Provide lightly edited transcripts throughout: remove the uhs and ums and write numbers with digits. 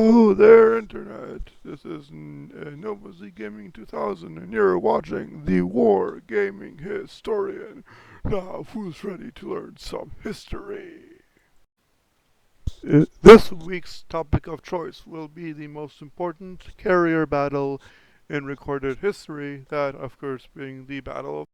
Hello there, Internet. This is Nova Z Gaming 2000, and you're watching the War Gaming Historian. Now, who's ready to learn some history? This week's topic of choice will be the most important carrier battle in recorded history, that, of course, being the Battle of.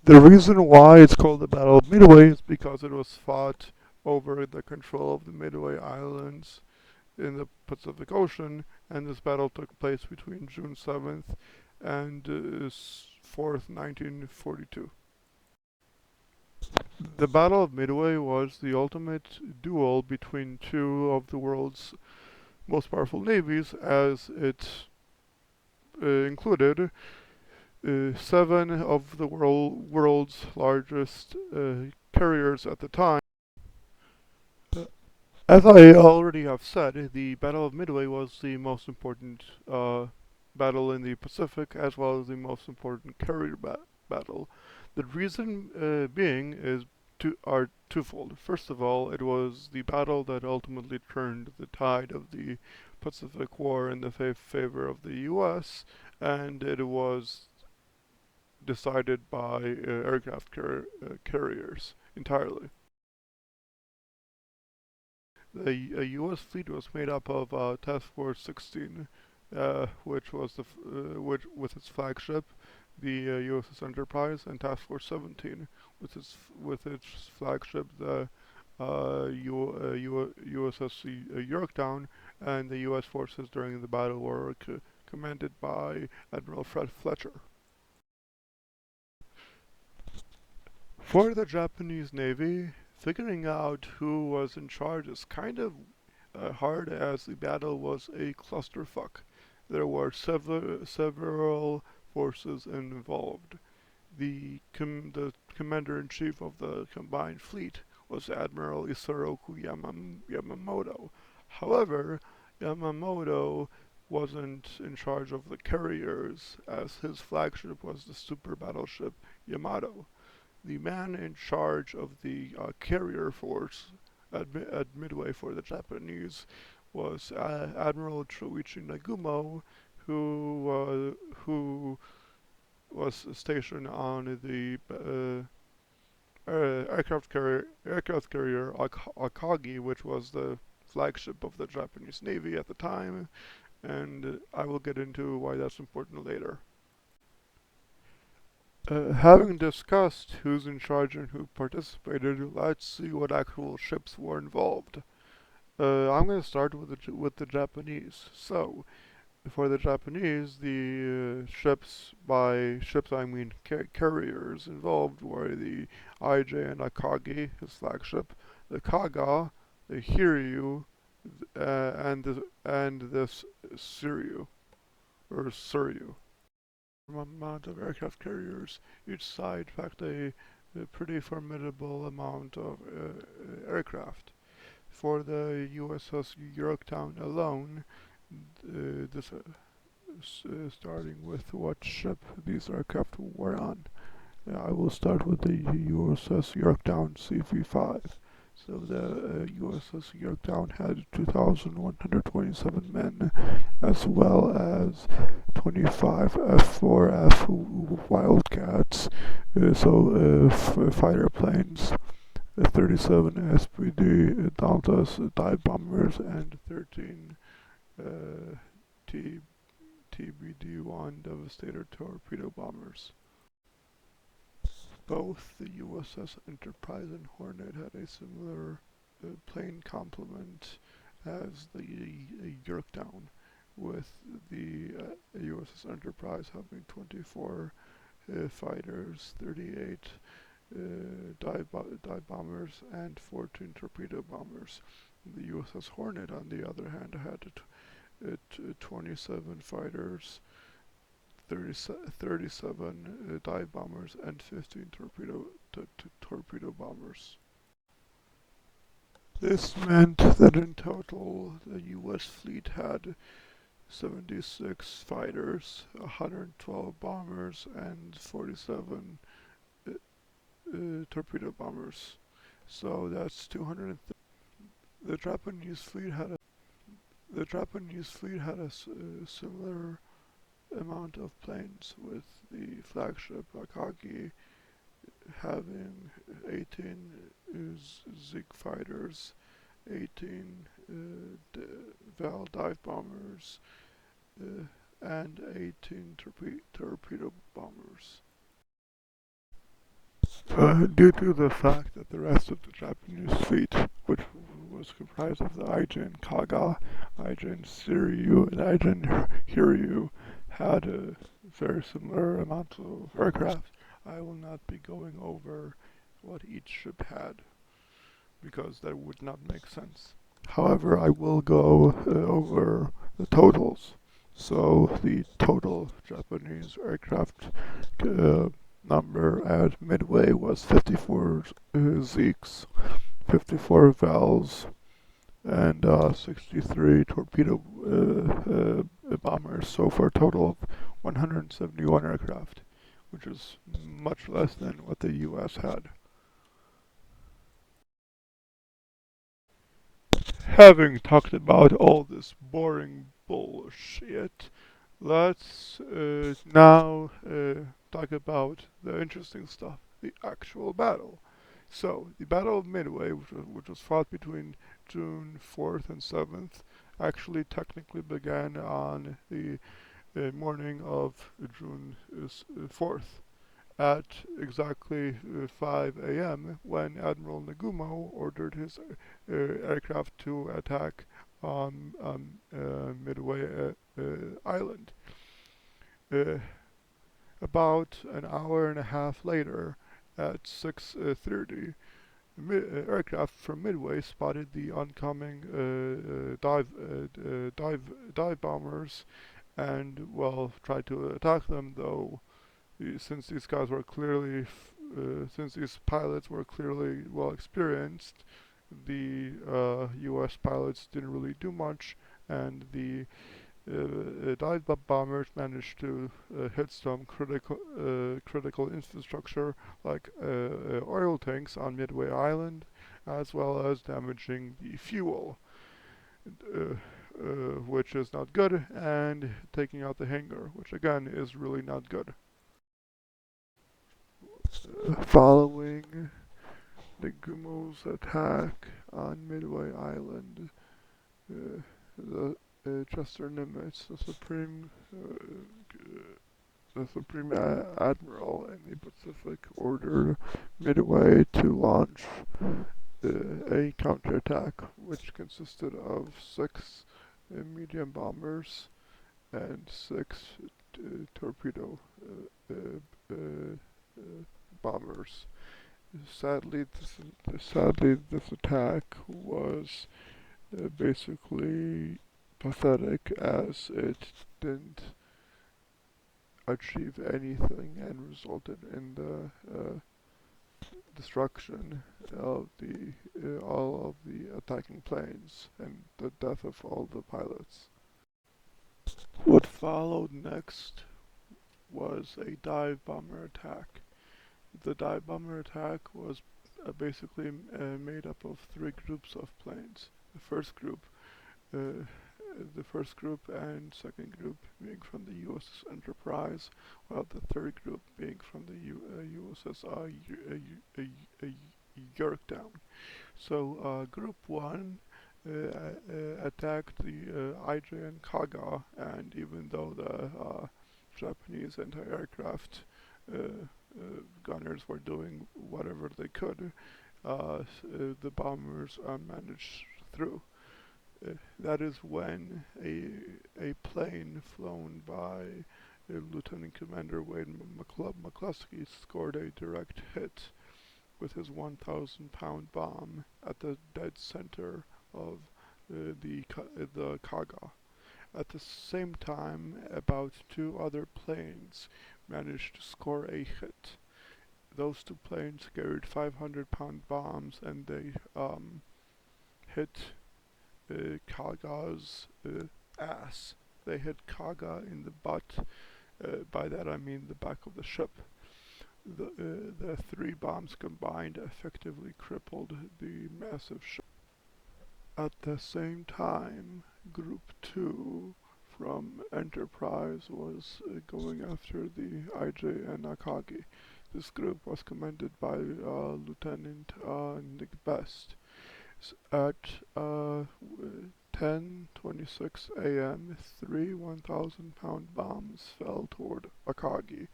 The reason why it's called the Battle of Midway is because it was fought over the control of the Midway Islands in the Pacific Ocean, and this battle took place between June 7th and 4th, 1942. The Battle of Midway was the ultimate duel between two of the world's most powerful navies, as it included seven of the world's largest carriers at the time. As I already have said, the Battle of Midway was the most important battle in the Pacific, as well as the most important carrier battle. The reason being are twofold. First of all, it was the battle that ultimately turned the tide of the Pacific War in the favor of the U.S., and it was decided by aircraft carriers entirely. The U.S. fleet was made up of Task Force 16, which was which with its flagship, the USS Enterprise, and Task Force 17, with its flagship, the USS Yorktown, and the U.S. forces during the battle were commanded by Admiral Fred Fletcher. For the Japanese Navy, figuring out who was in charge is kind of hard, as the battle was a clusterfuck. There were several forces involved. The commander-in-chief of the combined fleet was Admiral Isoroku Yamamoto. However, Yamamoto wasn't in charge of the carriers, as his flagship was the super battleship Yamato. The man in charge of the carrier force at Midway for the Japanese was Admiral Chūichi Nagumo, who was stationed on the aircraft carrier Akagi, which was the flagship of the Japanese Navy at the time, and I will get into why that's important later. Having discussed who's in charge and who participated, let's see what actual ships were involved. I'm going to start with the Japanese. So, for the Japanese, the by ships I mean carriers involved were the IJ and Akagi, his flagship, the Kaga, the Hiryu, and this Soryu, or Soryu. Amount of aircraft carriers. Each side packed a pretty formidable amount of aircraft. For the USS Yorktown alone, starting with what ship these aircraft were on. I will start with the USS Yorktown CV-5. So the USS Yorktown had 2,127 men, as well as 25 F-4F Wildcats, fighter planes, 37 SPD Deltas dive bombers, and 13 TBD-1 Devastator torpedo bombers. Both the USS Enterprise and Hornet had a similar plane complement as the Yorktown, with the USS Enterprise having 24 fighters, 38 dive bombers, and 14 torpedo bombers. The USS Hornet, on the other hand, had 27 fighters, 37 dive bombers, and 15 torpedo bombers. This meant that in total the U.S. fleet had 76 fighters, 112 bombers, and 47 torpedo bombers. So that's 230. The Japanese fleet had The Japanese fleet had a similar amount of planes, with the flagship Akagi having 18 Zig fighters, 18 Val dive bombers, and 18 torpedo bombers. Due to the fact that the rest of the Japanese fleet, which was comprised of the Aijin Kaga, Aijin Soryu, and Aijin Hiryu, had a very similar amount of aircraft, I will not be going over what each ship had, because that would not make sense. However, I will go over the totals. So the total Japanese aircraft number at Midway was 54 Zeeks, 54 Vals, and 63 torpedo bombers. So for a total of 171 aircraft, which is much less than what the US had. Having talked about all this boring bullshit, let's now talk about the interesting stuff, the actual battle. So, the Battle of Midway, which was fought between June 4th and 7th, actually technically began on the morning of June 4th at exactly 5 a.m. when Admiral Nagumo ordered his aircraft to attack Midway Island. Uh, about an hour and a half later, at 6:30, aircraft from Midway spotted the oncoming dive bombers, and well, tried to attack them, though since these guys were clearly, since these pilots were clearly well experienced, the U.S. pilots didn't really do much, and the dive bombers managed to hit some critical infrastructure like oil tanks on Midway Island, as well as damaging the fuel, uh, which is not good, and taking out the hangar, which again is really not good. Following Nagumo's attack on Midway Island, the Chester Nimitz, the Supreme Admiral in the Pacific, ordered Midway to launch a counterattack, which consisted of 6 medium bombers and 6 torpedo uh, uh, bombers. Sadly, this attack was basically pathetic, as it didn't achieve anything and resulted in the destruction of all of the attacking planes and the death of all the pilots. What followed next was a dive bomber attack. The dive bomber attack was basically made up of 3 groups of planes. The first group, uh, the first group and second group being from the USS Enterprise, while the third group being from the USS Yorktown. So Group 1 attacked the IJN Kaga, and even though the Japanese anti-aircraft gunners were doing whatever they could, the bombers managed through. That is when a plane flown by Lieutenant Commander Wade McCluskey scored a direct hit with his 1,000-pound bomb at the dead center of the Kaga. At the same time, about 2 other planes managed to score a hit. Those 2 planes carried 500-pound bombs, and they hit Kaga's ass. They hit Kaga in the butt. By that I mean the back of the ship. The 3 bombs combined effectively crippled the massive ship. At the same time, Group 2 from Enterprise was going after the IJ and Akagi. This group was commanded by Lieutenant Nick Best. At 10:26 a.m., three 1,000-pound bombs fell toward Akagi,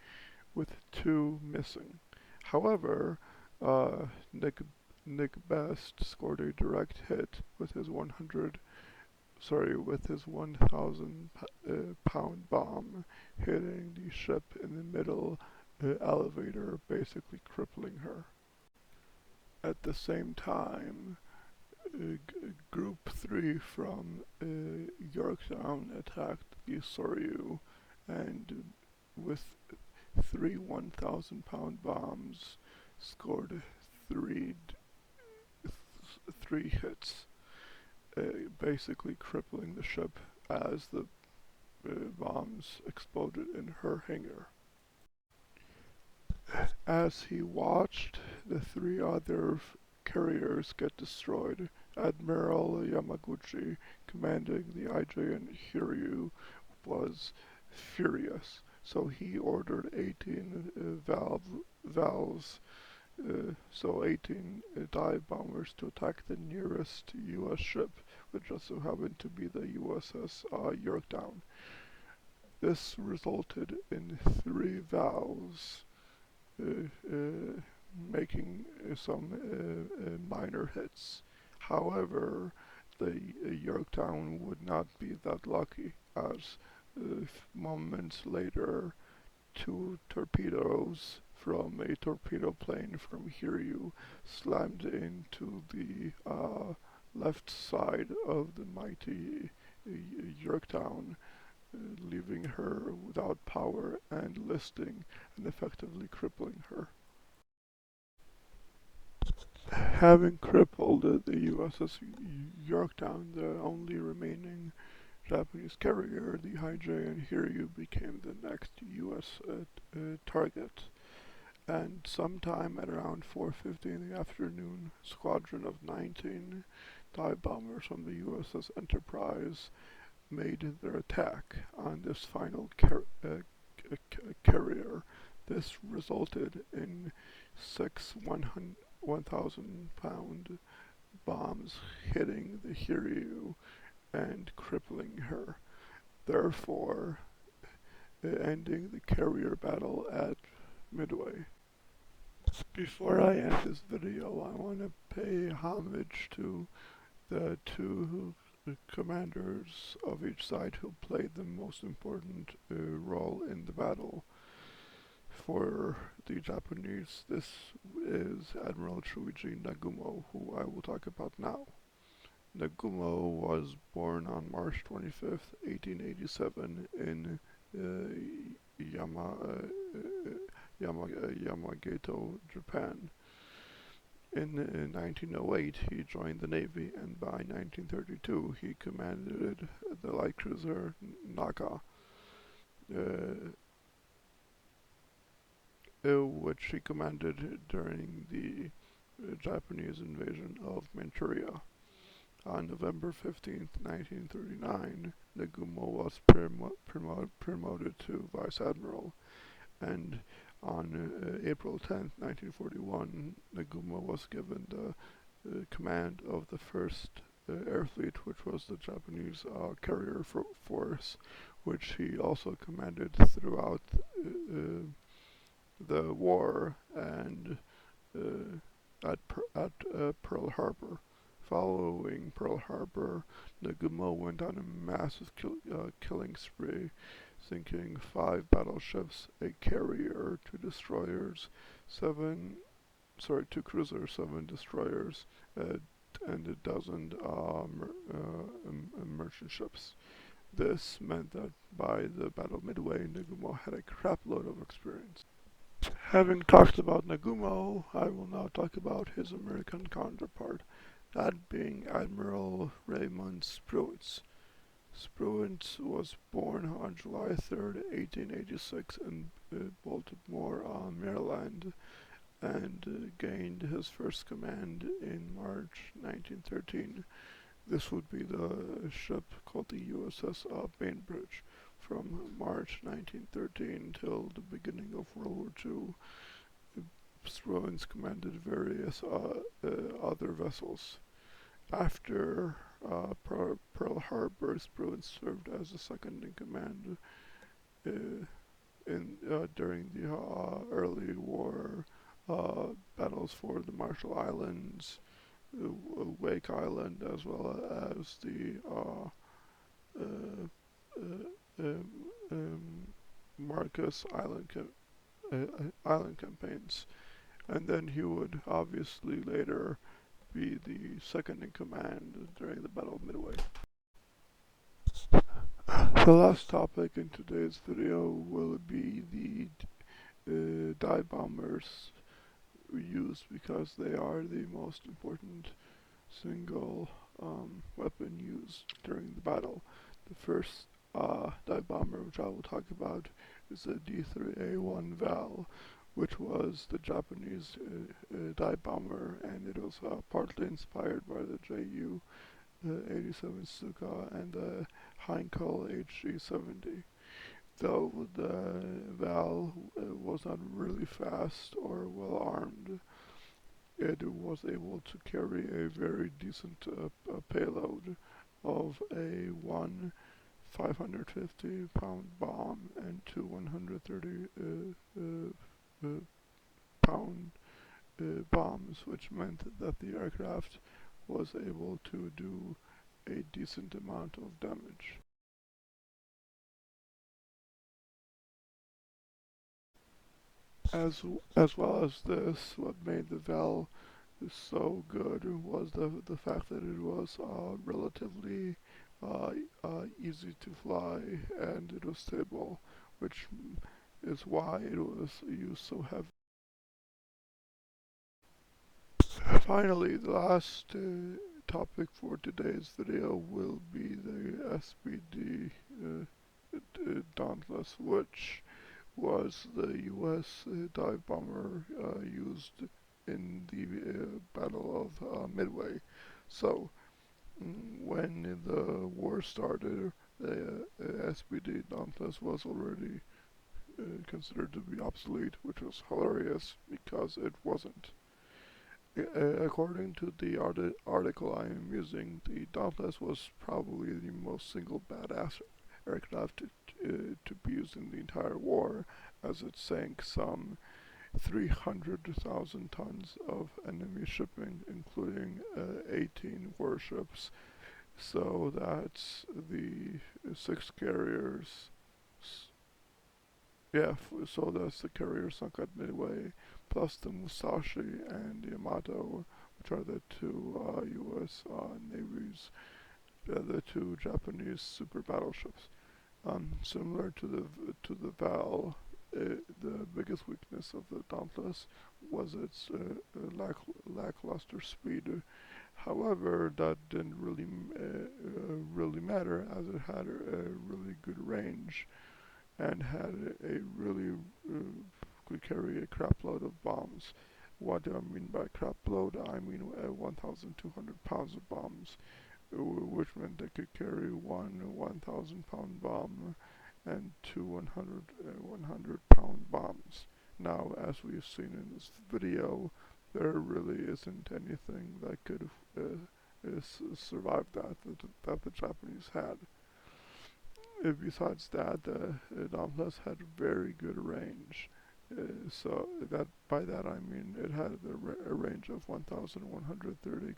with two missing. However, Nick Best scored a direct hit with his 1,000 pound bomb, hitting the ship in the middle elevator, basically crippling her. At the same time, Group 3 from Yorktown attacked the Soryu, and with three 1,000-pound bombs scored three hits, basically crippling the ship as the bombs exploded in her hangar. As he watched the three other carriers get destroyed, Admiral Yamaguchi, commanding the IJ and Hiryu, was furious. So he ordered 18 valves, 18 dive bombers to attack the nearest U.S. ship, which just so happened to be the USS Yorktown. This resulted in three valves making some minor hits. However, the Yorktown would not be that lucky, as moments later, two torpedoes from a torpedo plane from Hiryu slammed into the left side of the mighty Yorktown, leaving her without power and listing and effectively crippling her. Having crippled the USS Yorktown, the only remaining Japanese carrier, the IJ and Hiryu, became the next US target. And sometime at around 4:50 in the afternoon, a squadron of 19 dive bombers from the USS Enterprise made their attack on this final carrier. This resulted in six 1,000-pound bombs hitting the Hiryu and crippling her, therefore ending the carrier battle at Midway. Before I end this video, I want to pay homage to the two commanders of each side who played the most important role in the battle. For the Japanese, this is Admiral Chūichi Nagumo, who I will talk about now. Nagumo was born on March 25th, 1887 in Yamagata, Japan. In 1908 he joined the Navy, and by 1932 he commanded the light cruiser Kaga, which he commanded during the Japanese invasion of Manchuria. On November 15th, 1939, Nagumo was promoted to Vice Admiral, and on April 10th, 1941, Nagumo was given the command of the 1st Air Fleet, which was the Japanese carrier force, which he also commanded throughout the war and at Pearl Harbor. Following Pearl Harbor, Nagumo went on a massive killing spree, sinking 5 battleships, a carrier, 2 destroyers, 2 cruisers, 7 destroyers, and a dozen merchant ships. This meant that by the Battle of Midway, Nagumo had a crapload of experience. Having talked about Nagumo, I will now talk about his American counterpart, that being Admiral Raymond Spruance. Spruance was born on July 3rd, 1886 in Baltimore, Maryland, and gained his first command in March 1913. This would be the ship called the USS Bainbridge from March 1913 till the beginning of World War II. Spruance commanded various other vessels. After Pearl Harbor, Spruance served as the second in command during the early war battles for the Marshall Islands, Wake Island, as well as the uh, um, Marcus Island campaigns. And then he would obviously later be the second in command during the Battle of Midway. The last topic in today's video will be the dive bombers used because they are the most important single weapon used during the battle. The first dive bomber which I will talk about is the D3A1 Val, which was the Japanese dive bomber, and it was partly inspired by the Ju-87 Suka and the Heinkel HG-70. Though the Val was not really fast or well armed, it was able to carry a very decent payload of a 550-pound bomb and two 130-pound bombs, which meant that the aircraft was able to do a decent amount of damage. As well as this, what made the Val so good was the fact that it was relatively easy to fly, and it was stable, which is why it was used so heavily. Finally, the last topic for today's video will be the SPD Dauntless, which was the US dive bomber used in the Battle of Midway. So, when the war started, the SPD Dauntless was already considered to be obsolete, which was hilarious because it wasn't. According to the article I am using, the Dauntless was probably the most single badass aircraft to be used in the entire war, as it sank some 300,000 tons of enemy shipping, including 18 warships. So that's the 6 carriers. Yeah, so that's the carrier sunk at Midway, plus the Musashi and the Yamato, which are the two U.S. Navy's, the two Japanese super battleships. Similar to the Val, the biggest weakness of the Dauntless was its lackluster speed. However, that didn't really matter, as it had a really good range and had a really could carry a crap load of bombs. What do I mean by crap load? I mean 1,200 pounds of bombs, which meant they could carry one 1,000-pound bomb and two 100-pound bombs. Now, as we've seen in this video, there really isn't anything that could survive that the Japanese had. Besides that, the Dauntless had very good range. So that by that I mean it had a range of 1,130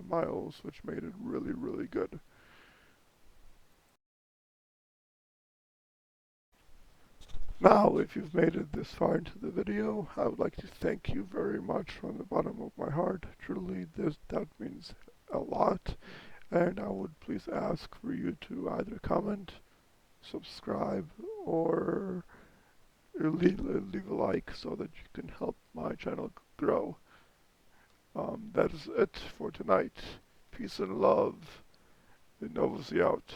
miles, which made it really good. Now, if you've made it this far into the video, I would like to thank you very much from the bottom of my heart. Truly, that means a lot, and I would please ask for you to either comment, subscribe, or leave a like so that you can help my channel grow. That is it for tonight. Peace and love. Novosi out.